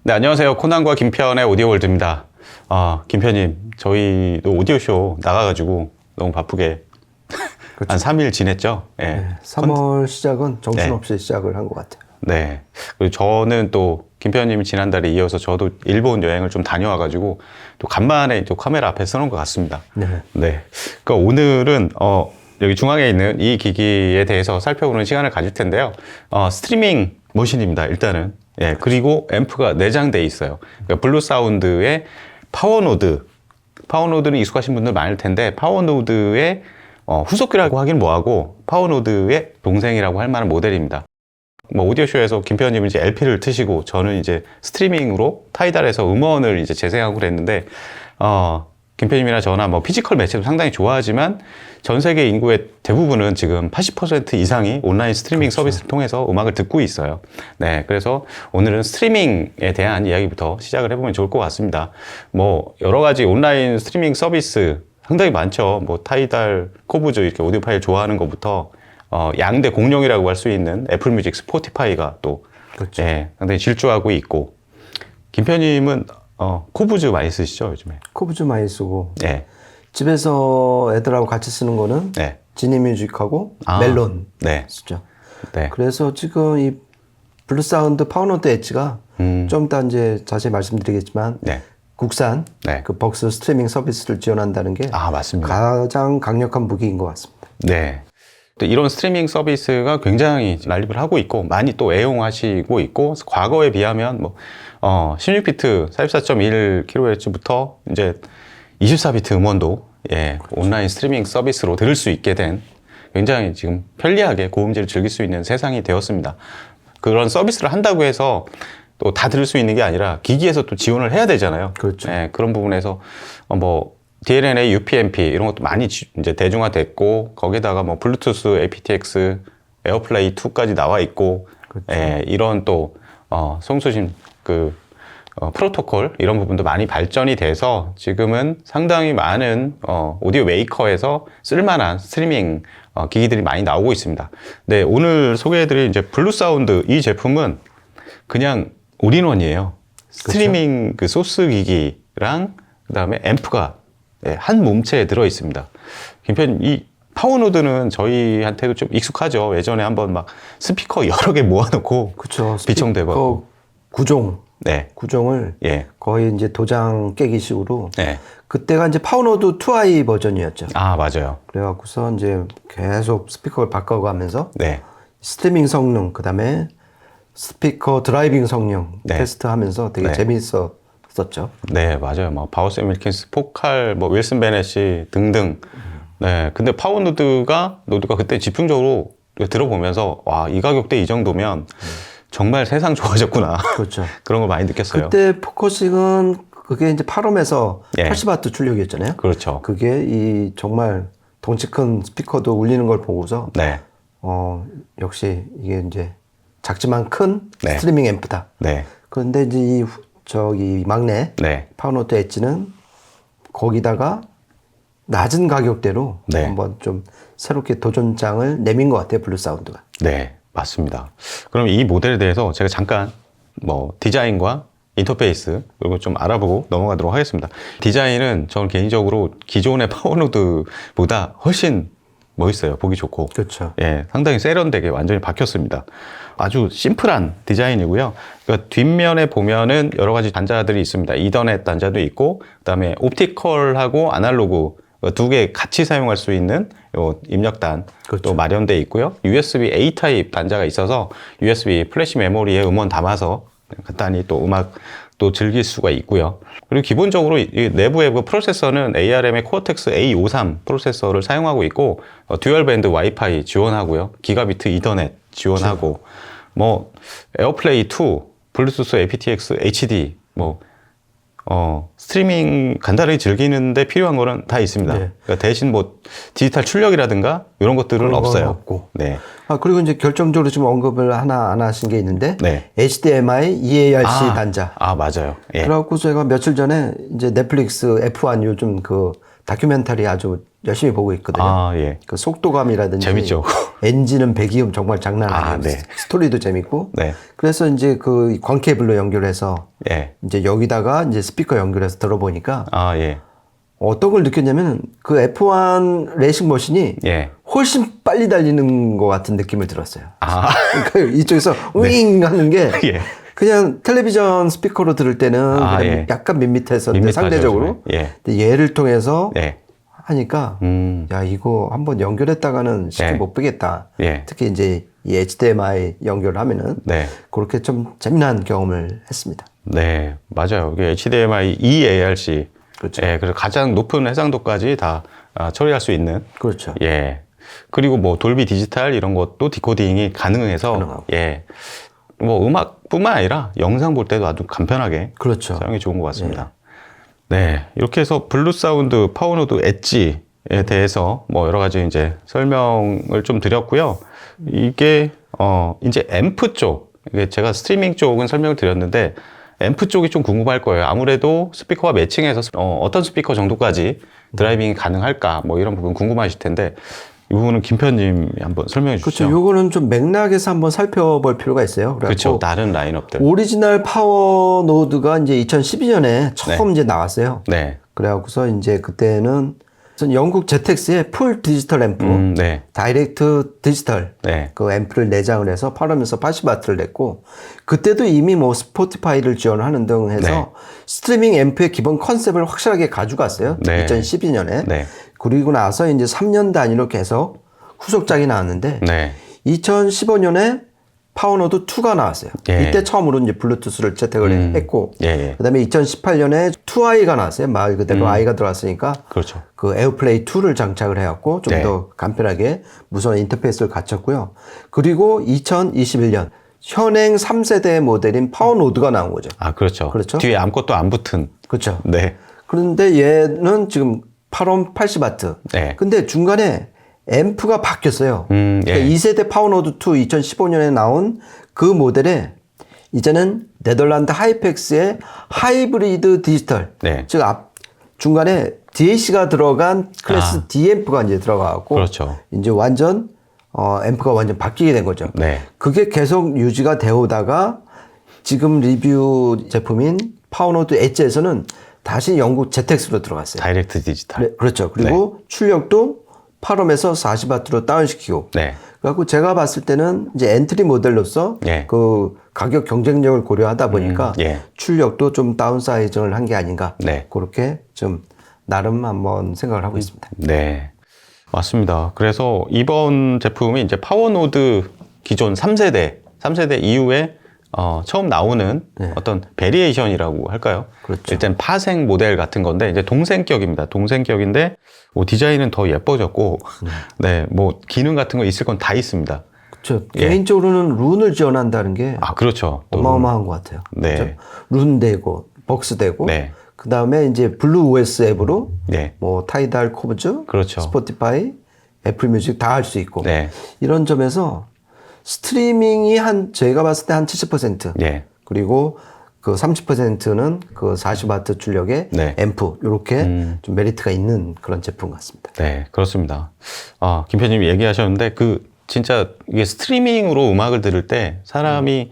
네, 안녕하세요. 코난과 김편의 오디오월드입니다. 김편님, 저희도 오디오쇼 나가가지고 너무 바쁘게 그렇죠. 한 3일 지냈죠? 예. 네, 3월 시작은 정신없이 네. 시작을 한 것 같아요. 네. 그리고 저는 또 김편님이 지난달에 이어서 저도 일본 여행을 좀 다녀와가지고 또 간만에 또 카메라 앞에 서는 것 같습니다. 네. 네. 그러니까 오늘은 여기 중앙에 있는 이 기기에 대해서 살펴보는 시간을 가질 텐데요. 스트리밍 머신입니다. 일단은. 예. 그리고 앰프가 내장돼 있어요. 그러니까 블루 사운드의 파워노드는 익숙하신 분들 많을 텐데 파워노드의 후속기라고 하긴 뭐하고 파워노드의 동생이라고 할 만한 모델입니다. 뭐 오디오쇼에서 김편님은 이제 LP를 트시고 저는 이제 스트리밍으로 타이달에서 음원을 이제 재생하고 그랬는데 김편님이나 저나 뭐 피지컬 매체도 상당히 좋아하지만 전 세계 인구의 대부분은 지금 80% 이상이 온라인 스트리밍 그렇죠. 서비스를 통해서 음악을 듣고 있어요. 네, 그래서 오늘은 스트리밍에 대한 이야기부터 시작을 해보면 좋을 것 같습니다. 뭐 여러 가지 온라인 스트리밍 서비스 상당히 많죠. 뭐 타이달, 코브즈 이렇게 오디오 파일 좋아하는 것부터 양대 공룡이라고 할 수 있는 애플뮤직, 스포티파이가 또 그렇죠. 예, 상당히 질주하고 있고 김편님은 코브즈 많이 쓰시죠 요즘에? 코브즈 많이 쓰고 네, 집에서 애들하고 같이 쓰는 거는 네, 지니뮤직하고 멜론 네, 쓰죠. 네, 그래서 지금 이 블루사운드 파워노드 엣지가 좀 이따 이제 자세히 말씀드리겠지만 네, 국산 네. 그 벅스 스트리밍 서비스를 지원한다는 게 맞습니다. 가장 강력한 무기인 것 같습니다. 네. 또 이런 스트리밍 서비스가 굉장히 난립을 하고 있고 많이 또 애용하시고 있고 과거에 비하면 뭐 16비트 44.1kHz부터 이제 24비트 음원도 온라인 스트리밍 서비스로 들을 수 있게 된 굉장히 지금 편리하게 고음질을 즐길 수 있는 세상이 되었습니다. 그런 서비스를 한다고 해서 또 다 들을 수 있는 게 아니라 기기에서 또 지원을 해야 되잖아요. 그렇죠. 그런 부분에서 뭐 DLNA, UPnP 이런 것도 많이 이제 대중화됐고 거기다가 뭐 블루투스, aptX, 에어플레이 2까지 나와 있고 그렇죠. 이런 또 송수신 프로토콜 이런 부분도 많이 발전이 돼서 지금은 상당히 많은 오디오 메이커에서 쓸만한 스트리밍 기기들이 많이 나오고 있습니다. 네, 오늘 소개해드릴 이제 블루 사운드 이 제품은 그냥 올인원이에요. 스트리밍 그 소스 기기랑 그다음에 앰프가 한 몸체에 들어 있습니다. 김편님, 이 파워노드는 저희한테도 좀 익숙하죠. 예전에 한번 막 스피커 여러 개 모아놓고 그렇죠. 비청대고 구종 네, 구종을 예, 거의 이제 도장 깨기 식으로 네, 그때가 이제 파워노드 2i 버전이었죠. 맞아요. 그래갖고서 이제 계속 스피커를 바꿔가면서 네, 스트리밍 성능, 그 다음에 스피커 드라이빙 성능 네. 테스트하면서 되게 네. 재미있었었죠. 네, 맞아요. 뭐 바우스 윌킨스, 포칼, 뭐 윌슨 베넷이 등등. 네, 근데 파워노드가 그때 집중적으로 들어보면서 와, 이 가격대 이 정도면 정말 세상 좋아졌구나. 그렇죠. 그런 걸 많이 느꼈어요. 그때 포커싱은 그게 이제 8옴에서 예. 80와트 출력이었잖아요. 그렇죠. 그게 이 정말 덩치 큰 스피커도 울리는 걸 보고서 네, 역시 이게 이제 작지만 큰 네. 스트리밍 앰프다. 네, 그런데 이제 저기 막내 네, 파워노트 엣지는 거기다가 낮은 가격대로 네. 한번 좀 새롭게 도전장을 내민 것 같아요. 블루 사운드가. 네, 맞습니다. 그럼 이 모델에 대해서 제가 잠깐 뭐 디자인과 인터페이스 이거 좀 알아보고 넘어가도록 하겠습니다. 디자인은 저는 개인적으로 기존의 파워노드보다 훨씬 멋있어요. 보기 좋고. 그렇죠. 예, 상당히 세련되게 완전히 바뀌었습니다. 아주 심플한 디자인이고요. 그러니까 뒷면에 보면은 여러 가지 단자들이 있습니다. 이더넷 단자도 있고, 그다음에 옵티컬하고 아날로그 두 개 같이 사용할 수 있는 요 입력단 그렇죠. 또 마련되어 있고요. USB A 타입 단자가 있어서 USB 플래시 메모리에 음원 담아서 간단히 또 음악 또 즐길 수가 있고요. 그리고 기본적으로 이 내부의 그 프로세서는 ARM의 코어텍스 A53 프로세서를 사용하고 있고 듀얼 밴드 와이파이 지원하고요. 기가비트 이더넷 지원하고 뭐 에어플레이 2, 블루투스 aptX HD 뭐 스트리밍 간단하게 즐기는데 필요한 거는 다 있습니다. 네. 그러니까 대신 뭐 디지털 출력이라든가 이런 것들은 그런 건 없어요. 없고. 네. 그리고 이제 결정적으로 지금 언급을 하나 안 하신 게 있는데 네. HDMI, EARC 단자. 맞아요. 예. 그래갖고 제가 며칠 전에 이제 넷플릭스 F1 요즘 그 다큐멘터리 아주 열심히 보고 있거든요. 아, 예. 그 속도감이라든지 재밌죠. 엔진은 배기음 정말 장난 아니에요. 아, 네. 스토리도 재밌고. 네. 그래서 이제 그 광케이블로 연결해서 예. 이제 여기다가 이제 스피커 연결해서 들어보니까 아, 예. 어떤 걸 느꼈냐면 그 F1 레이싱 머신이 예. 훨씬 빨리 달리는 것 같은 느낌을 들었어요. 아, 그러니까 이쪽에서 윙 하는 게 예. 그냥 텔레비전 스피커로 들을 때는 아, 그냥 예. 약간 밋밋했었는데 밋밋하죠, 상대적으로. 정말. 예. 근데 얘를 통해서 예. 하니까 야 이거 한번 연결했다가는 쉽게 예. 못 보겠다. 예. 특히 이제 이 HDMI 연결하면은 네. 그렇게 좀 재미난 경험을 했습니다. 네, 맞아요. 이게 HDMI eARC. 그렇죠. 예, 그래서 가장 높은 해상도까지 다 처리할 수 있는. 그렇죠. 예. 그리고 뭐 돌비 디지털 이런 것도 디코딩이 가능해서 가능하고. 예. 뭐 음악뿐만 아니라 영상 볼 때도 아주 간편하게 그렇죠. 사용이 좋은 것 같습니다. 네, 이렇게 해서 블루 사운드 파워노드 엣지에 대해서 뭐 여러 가지 이제 설명을 좀 드렸고요. 이게 이제 앰프 쪽, 이게 제가 스트리밍 쪽은 설명을 드렸는데 앰프 쪽이 좀 궁금할 거예요. 아무래도 스피커와 매칭해서 어떤 스피커 정도까지 드라이빙이 가능할까 뭐 이런 부분 궁금하실 텐데 이 부분은 김편님이 한번 설명해 주시죠. 그렇죠. 요거는 좀 맥락에서 한번 살펴볼 필요가 있어요. 그렇죠. 다른 라인업들. 오리지널 파워 노드가 이제 2012년에 처음 이제 나왔어요. 네. 그래갖고서 이제 그때는 영국 제텍스의 풀 디지털 앰프, 네. 다이렉트 디지털 네. 그 앰프를 내장을 해서 8음에서 80W를 냈고 그때도 이미 뭐 스포티파이를 지원하는 등 해서 네. 스트리밍 앰프의 기본 컨셉을 확실하게 가져갔어요. 네. 2012년에. 네. 그리고 나서 이제 3년 단위로 계속 후속작이 나왔는데 네. 2015년에 파워노드 2가 나왔어요. 예. 이때 처음으로 이제 블루투스를 채택을 했고, 예, 예. 그다음에 2018년에 2i가 나왔어요. 말 그대로 i가 들어왔으니까 그렇죠. 그 에어플레이 2를 장착을 해갖고 좀 네. 더 간편하게 무선 인터페이스를 갖췄고요. 그리고 2021년 현행 3세대 모델인 파워노드가 나온 거죠. 아, 그렇죠. 그렇죠. 뒤에 아무것도 안 붙은. 그렇죠. 네. 그런데 얘는 지금 8옴 80W. 네. 근데 중간에 앰프가 바뀌었어요. 예. 그러니까 2세대 파워노드 2 2015년에 나온 그 모델에 이제는 네덜란드 하이펙스의 하이브리드 디지털. 네. 즉 중간에 DAC가 들어간 클래스 D 앰프가 이제 들어가고 그렇죠. 이제 완전 앰프가 완전 바뀌게 된 거죠. 네. 그게 계속 유지가 되어 오다가 지금 리뷰 제품인 파워노드 엣지에서는 다시 영국 제텍스로 들어갔어요. 다이렉트 디지털. 네, 그렇죠. 그리고 출력도 8옴에서 40W로 다운시키고. 네. 그래갖고 제가 봤을 때는 이제 엔트리 모델로서 예. 그 가격 경쟁력을 고려하다 보니까 예. 출력도 좀 다운사이징을 한 게 아닌가. 네. 그렇게 좀 나름 한번 생각을 하고 있습니다. 네. 맞습니다. 그래서 이번 제품이 이제 파워노드 기존 3세대 이후에 처음 나오는 어떤 베리에이션이라고 할까요? 그렇죠. 일단 파생 모델 같은 건데 이제 동생격입니다. 동생격인데 디자인은 더 예뻐졌고 네, 뭐 기능 같은 거 있을 건 다 있습니다. 그렇죠. 예. 개인적으로는 룬을 지원한다는 게 아, 그렇죠. 또 어마어마한 것 같아요. 네. 그렇죠? 룬 되고 벅스 되고 네. 그 다음에 이제 블루 OS 앱으로 네. 뭐 타이달 코브즈, 그렇죠. 스포티파이, 애플 뮤직 다 할 수 있고 네. 이런 점에서 스트리밍이 제가 봤을 때 한 70% 예. 그리고 그 30%는 그 40W 출력의 네. 앰프 이렇게 좀 메리트가 있는 그런 제품 같습니다. 네, 그렇습니다. 김 편님이 얘기하셨는데 진짜 이게 스트리밍으로 음악을 들을 때 사람이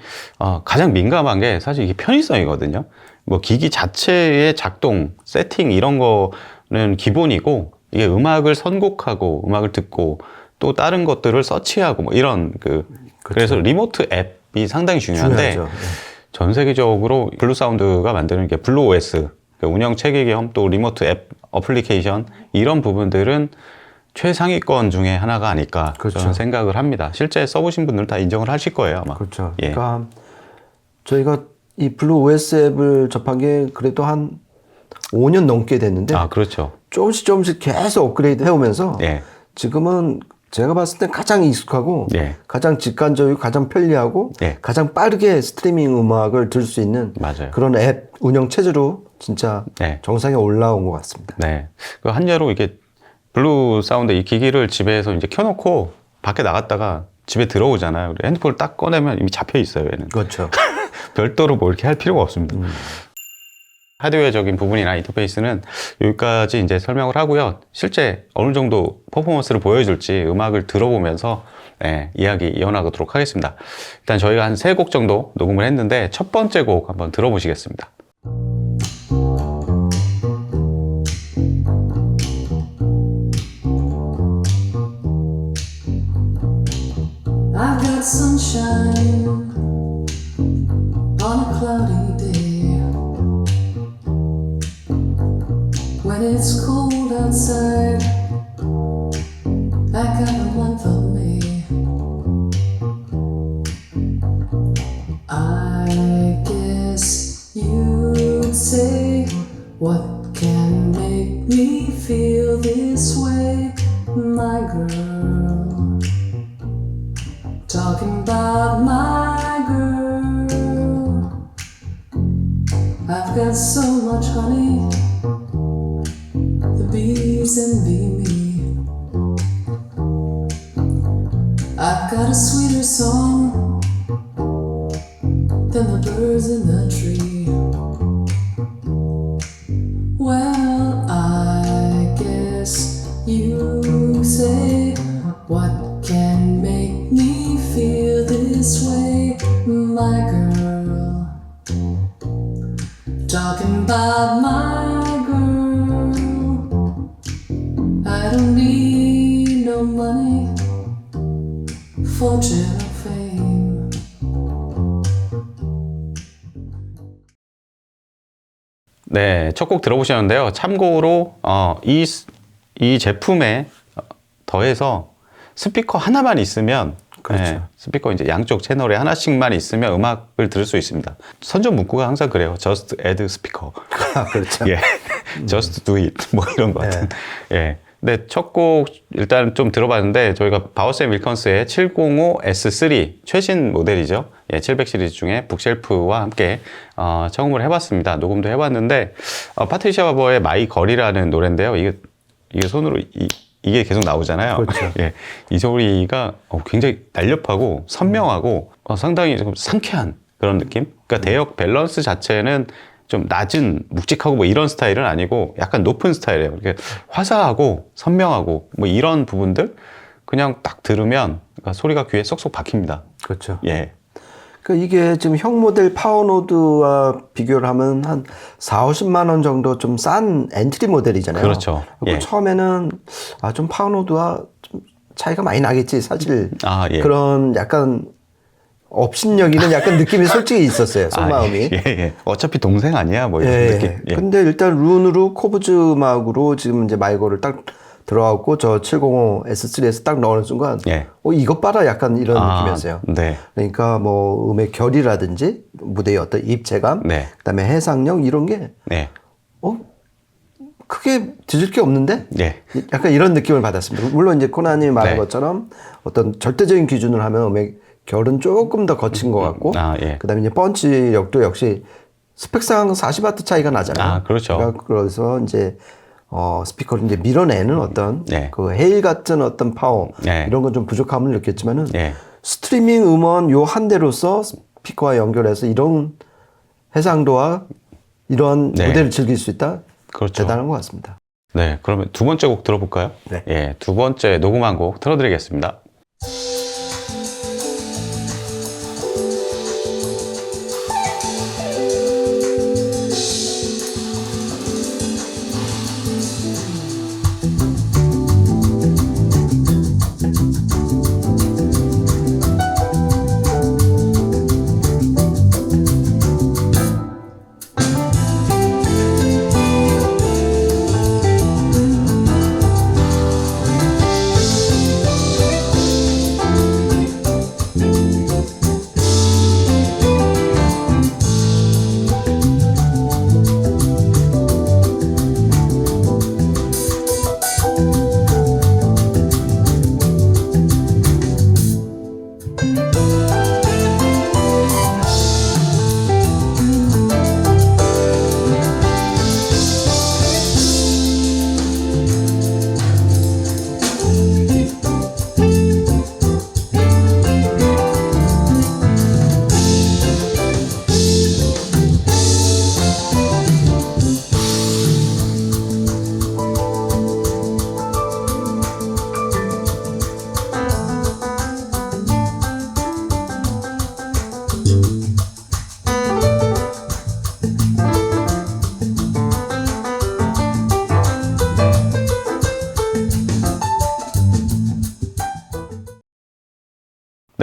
가장 민감한 게 사실 이게 편의성이거든요. 뭐 기기 자체의 작동, 세팅 이런 거는 기본이고 이게 음악을 선곡하고 음악을 듣고 또 다른 것들을 서치하고 뭐 이런 그래서 리모트 앱이 상당히 중요한데 중요하죠. 전 세계적으로 블루 사운드가 만드는 게 블루 OS 운영 체계 겸 또 리모트 앱 어플리케이션 이런 부분들은 최상위권 중에 하나가 아닐까 그렇죠. 저는 생각을 합니다. 실제 써보신 분들은 다 인정을 하실 거예요 아마. 그렇죠. 예. 그러니까 저희가 이 블루 OS 앱을 접한 게 그래도 한 5년 넘게 됐는데 그렇죠. 조금씩 계속 업그레이드 해오면서 예. 지금은 제가 봤을 때 가장 익숙하고 예. 가장 직관적이고 가장 편리하고 예. 가장 빠르게 스트리밍 음악을 들을 수 있는 맞아요. 그런 앱 운영 체제로 진짜 네. 정상에 올라온 것 같습니다. 네. 한 예로 이게 블루 사운드 이 기기를 집에서 이제 켜놓고 밖에 나갔다가 집에 들어오잖아요. 우리 핸드폰을 딱 꺼내면 이미 잡혀 있어요, 얘는. 그렇죠. 별도로 뭐 이렇게 할 필요가 없습니다. 하드웨어적인 부분이나 인터페이스는 여기까지 이제 설명을 하고요. 실제 어느 정도 퍼포먼스를 보여줄지 음악을 들어보면서 이야기 이어나가도록 하겠습니다. 일단 저희가 한 3곡 정도 녹음을 했는데 첫 번째 곡 한번 들어보시겠습니다. I've got sunshine on a cloudy day. When it's cold outside, I got a month of May. I guess you'd say, what can make me feel this way, my girl? Talking about my girl. I've got so much honey, the bees envy me. I've got a sweeter song than the birds in the tree. Well, I guess you say, what can make me feel this way, my girl? Talking about my girl. I don't need no money, fortune or fame. 네, 첫 곡 들어보셨는데요. 참고로 이 제품에 더해서 스피커 하나만 있으면 그렇죠. 스피커 이제 양쪽 채널에 하나씩만 있으면 음악을 들을 수 있습니다. 선전 문구가 항상 그래요. Just add speaker. 그렇죠. 예, Just do it. 뭐 이런 것 같은. 예. 근데 첫 곡 일단 좀 들어봤는데 저희가 바우스 앤 윌컨스의 705S3 최신 모델이죠. 예, 700 시리즈 중에 북쉘프와 함께 청음을 해봤습니다. 녹음도 해봤는데 파트리샤 바버의 마이 걸이라는 노래인데요. 이게 손으로 이게 계속 나오잖아요. 그렇죠. 예, 이 소리가 굉장히 날렵하고 선명하고 상당히 좀 상쾌한 그런 느낌. 그러니까 대역 밸런스 자체는 좀 낮은 묵직하고 뭐 이런 스타일은 아니고 약간 높은 스타일이에요. 이렇게 화사하고 선명하고 뭐 이런 부분들 그냥 딱 들으면 소리가 귀에 쏙쏙 박힙니다. 그렇죠. 예. 그러니까 이게 지금 형 모델 파워노드와 비교를 하면 한 4, 50만 원 정도 좀 싼 엔트리 모델이잖아요. 그렇죠. 예. 처음에는 좀 파워노드와 좀 차이가 많이 나겠지 사실. 예. 그런 약간 업신여기는 약간 느낌이 솔직히 있었어요. 속마음이. 예. 어차피 동생 아니야 뭐 이런 느낌. 예. 근데 일단 룬으로 코브즈 음악으로 지금 이제 마이거를 딱 들어갔고 저 705 S3에서 딱 넣는 순간 예. 이것 봐라 약간 이런 느낌이었어요. 네. 그러니까 뭐 음의 결이라든지 무대의 어떤 입체감, 네. 그다음에 해상력 이런 게 네. 크게 뒤질 게 없는데? 예. 약간 이런 느낌을 받았습니다. 물론 이제 코난이 말한 네. 것처럼 어떤 절대적인 기준을 하면 음의 결은 조금 더 거친 것 같고, 그다음에 이제 펀치력도 역시 스펙상 40와트 차이가 나잖아요. 그렇죠. 그래서 이제 스피커를 이제 밀어내는 어떤 그 헤일 같은 어떤 파워 이런 건 좀 부족함을 느꼈지만은 스트리밍 음원 요 한 대로서 스피커와 연결해서 이런 해상도와 이런 무대를 즐길 수 있다. 그렇죠. 대단한 것 같습니다. 네, 그러면 두 번째 곡 들어볼까요? 네. 예, 두 번째 녹음한 곡 틀어드리겠습니다.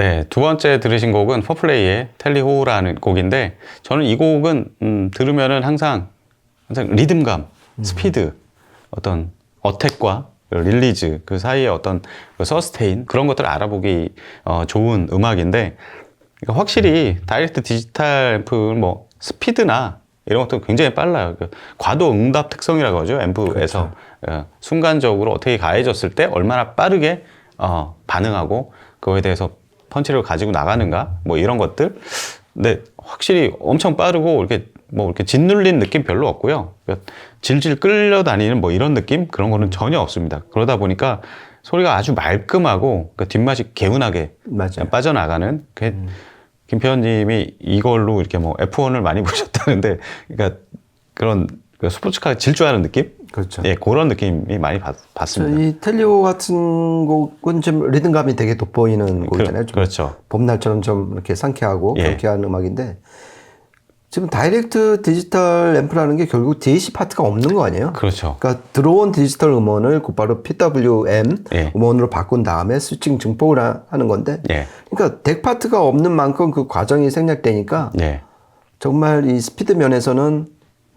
네, 두 번째 들으신 곡은 퍼플레이의 텔리호라는 곡인데 저는 이 곡은 들으면은 항상 리듬감, 스피드, 어떤 어택과 릴리즈 그 사이에 어떤 그 서스테인 그런 것들을 알아보기 좋은 음악인데 확실히 다이렉트 디지털 앰프는 뭐 스피드나 이런 것도 굉장히 빨라요. 그 과도 응답 특성이라고 하죠. 앰프에서 그렇죠. 순간적으로 어떻게 가해졌을 때 얼마나 빠르게 반응하고 그거에 대해서 펀치를 가지고 나가는가 뭐 이런 것들. 근데 확실히 엄청 빠르고 이렇게 뭐 이렇게 짓눌린 느낌 별로 없고요. 그러니까 질질 끌려다니는 뭐 이런 느낌 그런 거는 전혀 없습니다. 그러다 보니까 소리가 아주 말끔하고 그 뒷맛이 개운하게 맞아요. 빠져나가는. 김표현님이 이걸로 이렇게 뭐 F1을 많이 보셨다는데, 그러니까 그런 그 스포츠카 질주하는 느낌? 그렇죠. 예, 그런 느낌이 많이 받습니다. 이 텔리오 같은 곡은 좀 리듬감이 되게 돋보이는 곡이잖아요. 좀 그렇죠. 봄날처럼 좀 이렇게 상쾌하고 예. 경쾌한 음악인데 지금 다이렉트 디지털 앰프라는 게 결국 DAC 파트가 없는 거 아니에요? 그렇죠. 그러니까 들어온 디지털 음원을 곧바로 PWM 예. 음원으로 바꾼 다음에 스위칭 증폭을 하는 건데 예. 그러니까 덱 파트가 없는 만큼 그 과정이 생략되니까 예. 정말 이 스피드 면에서는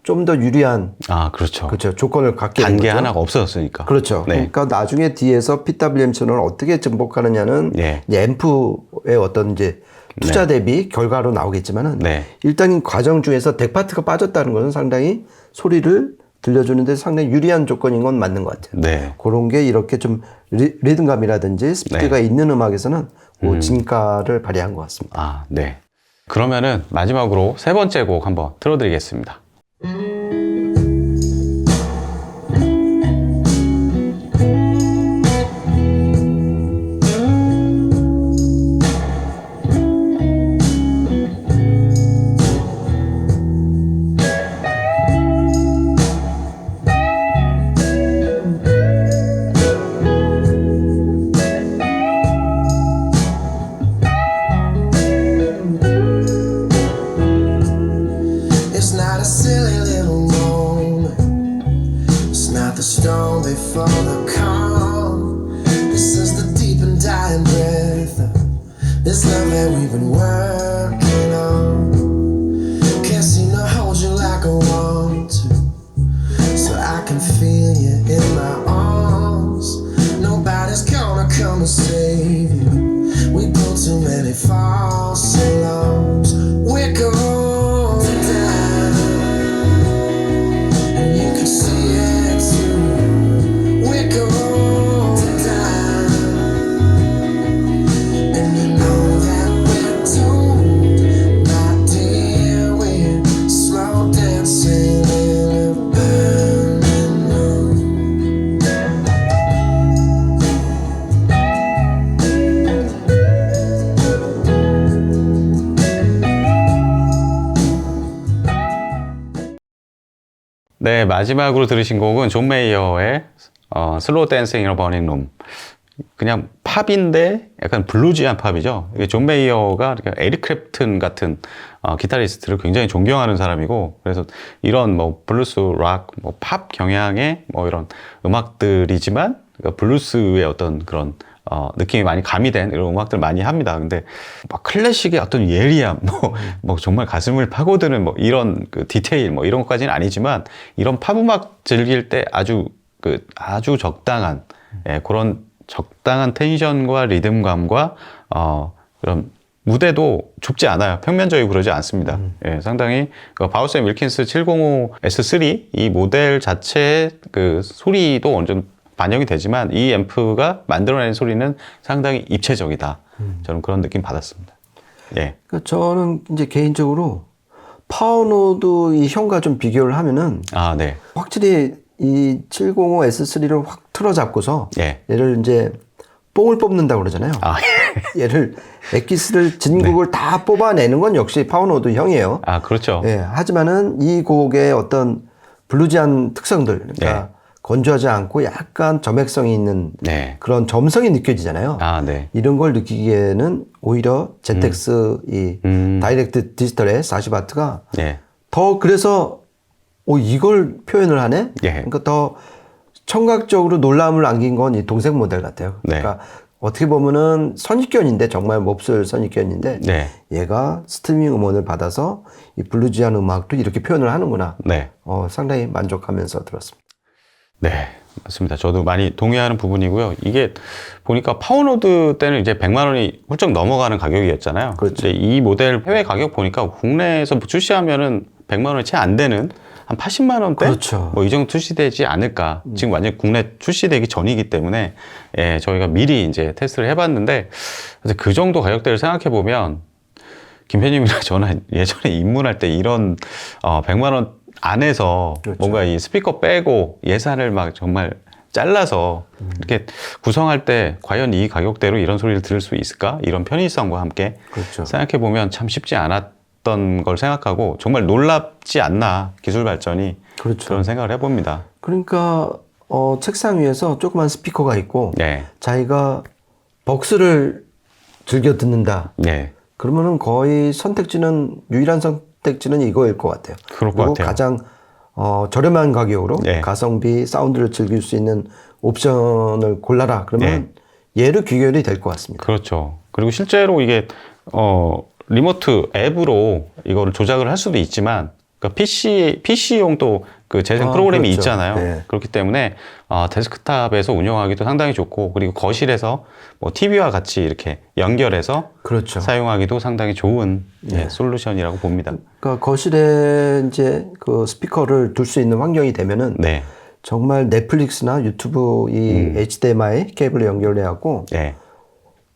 좀 더 유리한 그렇죠. 그렇죠. 조건을 갖게 된 단계 거죠. 하나가 없어졌으니까. 그렇죠. 네. 그러니까 나중에 뒤에서 PWM 채널을 어떻게 증폭하느냐는 예. 이제 앰프의 어떤 이제 투자 대비 결과로 나오겠지만은 네. 일단 이 과정 중에서 덱 파트가 빠졌다는 것은 상당히 소리를 들려주는데 상당히 유리한 조건인 건 맞는 것 같아요. 네. 그런 게 이렇게 좀 리듬감이라든지 스피드가 있는 음악에서는 그 진가를 발휘한 것 같습니다. 네. 그러면은 마지막으로 세 번째 곡 한번 틀어드리겠습니다. It's not a silly little moment. It's not the storm before the calm. This is the deep and dying breath of this love that we've been working on. Can't seem to hold you like I want to, so I can feel you in my arms. Nobody's gonna come and save you. We built too many false alarms. We're going down, and you can see it too. We're going down, and you know that we're doomed, my dear. We're slow dancing in a burning room. 네, 마지막으로 들으신 곡은 존 메이어의 슬로우 댄싱 인 어 버닝 룸. 그냥 팝인데 약간 블루지한 팝이죠. 이게 존 메이어가 에릭 크랩튼 같은 기타리스트를 굉장히 존경하는 사람이고, 그래서 이런 뭐 블루스, 락, 뭐 팝 경향의 뭐 이런 음악들이지만 그러니까 블루스의 어떤 그런 느낌이 많이 가미된 이런 음악들 많이 합니다. 근데 막 클래식의 어떤 예리함, 뭐 정말 가슴을 파고드는 뭐 이런 그 디테일, 뭐 이런 것까지는 아니지만 이런 팝 음악 즐길 때 아주 적당한 그런 적당한 텐션과 리듬감과 그런 무대도 좁지 않아요. 평면적이고 그러지 않습니다. 상당히 바우스 앤 윌킨스 705 S3 이 모델 자체의 그 소리도 어느 정도 반영이 되지만 이 앰프가 만들어내는 소리는 상당히 입체적이다. 저는 그런 느낌 받았습니다. 예. 그러니까 저는 이제 개인적으로 파워노드 이 형과 좀 비교를 하면은 네. 확실히 이 705 S3를 확 틀어잡고서 예. 얘를 이제 뽕을 뽑는다고 그러잖아요. 얘를 엑기스를 진국을 다 뽑아내는 건 역시 파워노드 형이에요. 그렇죠. 예. 하지만은 이 곡의 어떤 블루지한 특성들, 그러니까 건조하지 않고 약간 점액성이 있는 그런 점성이 느껴지잖아요. 네. 이런 걸 느끼기에는 오히려 ZX 이 다이렉트 디지털의 40W가 더 그래서 이걸 표현을 하네? 그러니까 더 청각적으로 놀라움을 안긴 건 이 동색 모델 같아요. 그러니까 어떻게 보면은 선입견인데 정말 몹쓸 선입견인데 네. 얘가 스트리밍 음원을 받아서 이 블루지한 음악도 이렇게 표현을 하는구나. 네. 상당히 만족하면서 들었습니다. 네, 맞습니다. 저도 많이 동의하는 부분이고요. 이게 보니까 파워로드 때는 이제 100만 원이 훌쩍 넘어가는 가격이었잖아요. 그렇죠. 근데 이 모델 해외 가격 보니까 국내에서 출시하면은 100만 원이 채 안 되는 한 80만 원대? 그렇죠. 뭐 이 정도 출시되지 않을까. 지금 완전 국내 출시되기 전이기 때문에 예, 저희가 미리 이제 테스트를 해봤는데 그래서 그 정도 가격대를 생각해 보면 김편님이랑 저는 예전에 입문할 때 이런 100만 원 안에서 그렇죠. 뭔가 이 스피커 빼고 예산을 막 정말 잘라서 이렇게 구성할 때 과연 이 가격대로 이런 소리를 들을 수 있을까? 이런 편의성과 함께 그렇죠. 생각해 보면 참 쉽지 않았던 걸 생각하고 정말 놀랍지 않나 기술 발전이 그렇죠. 그런 생각을 해봅니다. 그러니까 책상 위에서 조그만 스피커가 있고 네, 자기가 벅스를 즐겨 듣는다. 네, 그러면은 거의 유일한 선택지는 이거일 것 같아요. 그럴 것 그리고 같아요. 가장 저렴한 가격으로 네. 가성비 사운드를 즐길 수 있는 옵션을 골라라. 그러면 얘로 귀결이 될 것 같습니다. 그렇죠. 그리고 실제로 이게 리모트 앱으로 이거를 조작을 할 수도 있지만 그러니까 PC용 또 그 재생 프로그램이 그렇죠. 있잖아요. 네. 그렇기 때문에 데스크탑에서 운영하기도 상당히 좋고 그리고 거실에서 뭐 TV와 같이 이렇게 연결해서 그렇죠. 사용하기도 상당히 좋은 솔루션이라고 봅니다. 그러니까 거실에 이제 그 스피커를 둘 수 있는 환경이 되면은 네, 정말 넷플릭스나 유튜브 이 HDMI 케이블에 연결해갖고 네,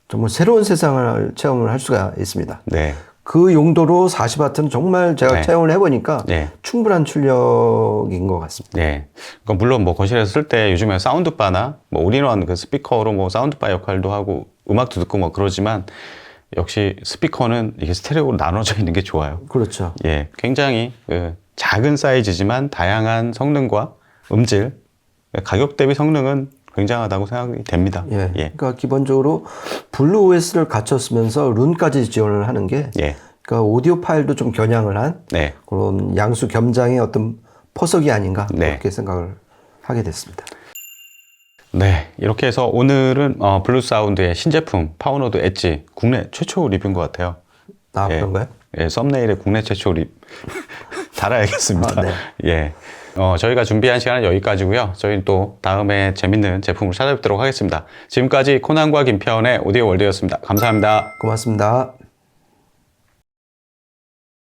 정말 새로운 세상을 체험을 할 수가 있습니다. 네, 그 용도로 40W는 정말 제가 네. 체험을 해보니까 네. 충분한 출력인 것 같습니다. 네. 그러니까 물론 뭐 거실에서 쓸 때 요즘에 사운드바나 뭐 올인원 그 스피커로 뭐 사운드바 역할도 하고 음악도 듣고 뭐 그러지만 역시 스피커는 이게 스테레오로 나눠져 있는 게 좋아요. 그렇죠. 예, 굉장히 작은 사이즈지만 다양한 성능과 음질, 가격 대비 성능은 굉장하다고 생각이 됩니다. 예. 그러니까 기본적으로 블루 OS를 갖췄으면서 룬까지 지원을 하는 게 예. 그러니까 오디오 파일도 좀 겨냥을 한 네. 그런 양수 겸장의 어떤 포석이 아닌가 네. 그렇게 생각을 하게 됐습니다. 네, 이렇게 해서 오늘은 블루 사운드의 신제품 파워노드 엣지 국내 최초 리뷰인 것 같아요. 그런가요? 예, 썸네일에 국내 최초 달아야겠습니다. 네. 예. 저희가 준비한 시간은 여기까지고요. 저희는 또 다음에 재밌는 제품을 찾아뵙도록 하겠습니다. 지금까지 코난과 김태원의 오디오 월드였습니다. 감사합니다. 고맙습니다.